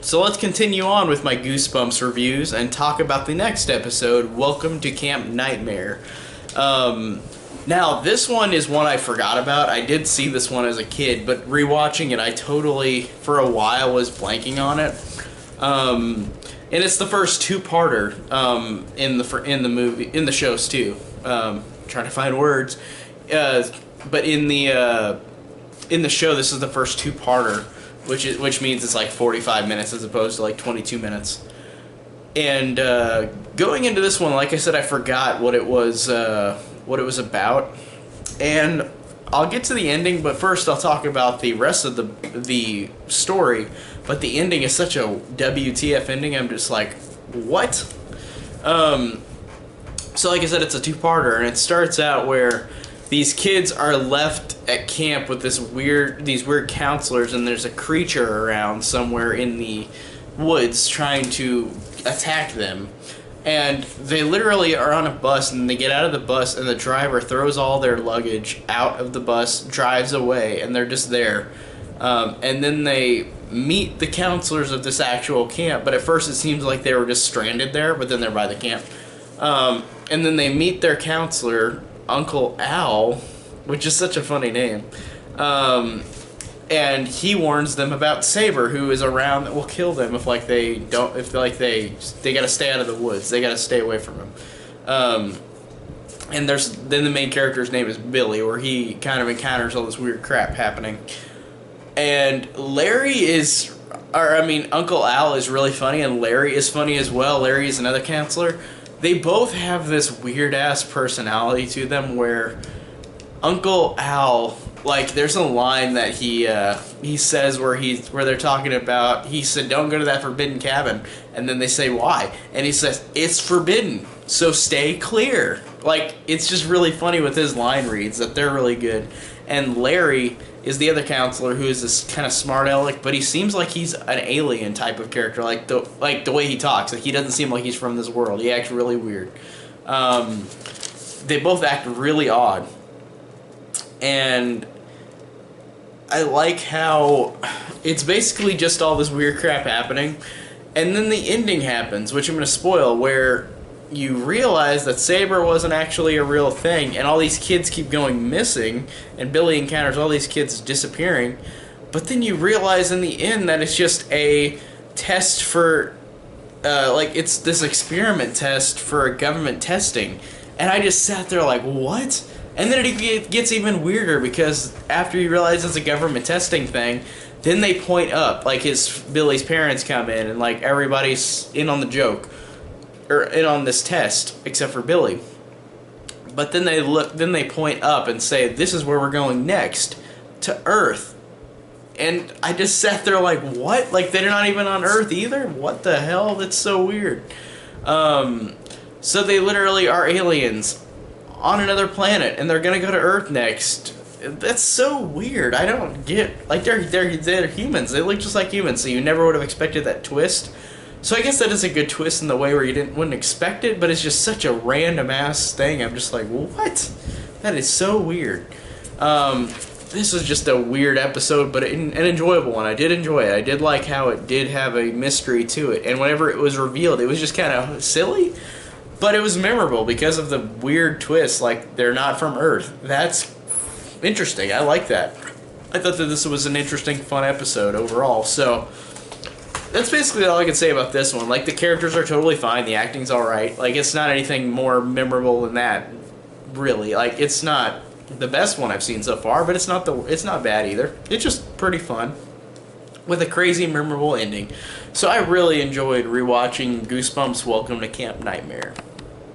So let's continue on with my Goosebumps reviews and talk about the next episode, Welcome to Camp Nightmare. Now, this one is one I forgot about. I did see this one as a kid, but rewatching it, I totally, for a while, was blanking on it. And it's the first two-parter in the movie, in the shows too. Trying to find words, but in the show, this is the first two-parter, which means it's like 45 minutes as opposed to like 22 minutes. And going into this one, like I said, I forgot what it was about, and I'll get to the ending, but first I'll talk about the rest of the story. But the ending is such a WTF ending. I'm just like, what? So like I said, it's a two-parter, and it starts out where these kids are left at camp with these weird counselors, and there's a creature around somewhere in the woods trying to attack them. And they literally are on a bus, and they get out of the bus, and the driver throws all their luggage out of the bus, drives away, and they're just there. And then they meet the counselors of this actual camp, but at first it seems like they were just stranded there, but then they're by the camp. And then they meet their counselor, Uncle Al, which is such a funny name. And he warns them about Saber, who is around that will kill them if they gotta stay out of the woods. They gotta stay away from him. And then the main character's name is Billy, where he kind of encounters all this weird crap happening. And Uncle Al is really funny, and Larry is funny as well. Larry is another counselor. They both have this weird-ass personality to them where Uncle Al, like, there's a line that he says where they're talking about, he said, "Don't go to that forbidden cabin." And then they say, "Why?" And he says, "It's forbidden, so stay clear." Like, it's just really funny with his line reads, that they're really good. And Larry is the other counselor, who is this kind of smart aleck, but he seems like he's an alien type of character, like the way he talks. Like, he doesn't seem like he's from this world. He acts really weird. They both act really odd. And I like how it's basically just all this weird crap happening, and then the ending happens, which I'm going to spoil, where you realize that Saber wasn't actually a real thing, and all these kids keep going missing, and Billy encounters all these kids disappearing, but then you realize in the end that it's just a test for, it's this experiment test for government testing, and I just sat there like, what? And then it gets even weirder, because after you realize it's a government testing thing, then they point up, like Billy's parents come in, and like everybody's in on the joke, or in on this test, except for Billy. But then they point up and say, "This is where we're going next, to Earth." And I just sat there like, what? Like, they're not even on Earth either? What the hell? That's so weird. So they literally are aliens on another planet, and they're gonna go to Earth next. That's so weird. I don't get, like, they're humans. They look just like humans, so you never would have expected that twist. So I guess that is a good twist in the way where you wouldn't expect it, but it's just such a random ass thing. I'm just like, what? That is so weird. This was just a weird episode, but an enjoyable one. I did enjoy it. I did like how it did have a mystery to it, and whenever it was revealed, it was just kind of silly, but it was memorable because of the weird twist, like they're not from Earth. That's interesting. I like that. I thought that this was an interesting, fun episode overall, so that's basically all I can say about this one. Like, the characters are totally fine, the acting's alright. Like, it's not anything more memorable than that, really. Like, it's not the best one I've seen so far, but it's not bad either. It's just pretty fun, with a crazy, memorable ending. So I really enjoyed rewatching Goosebumps Welcome to Camp Nightmare.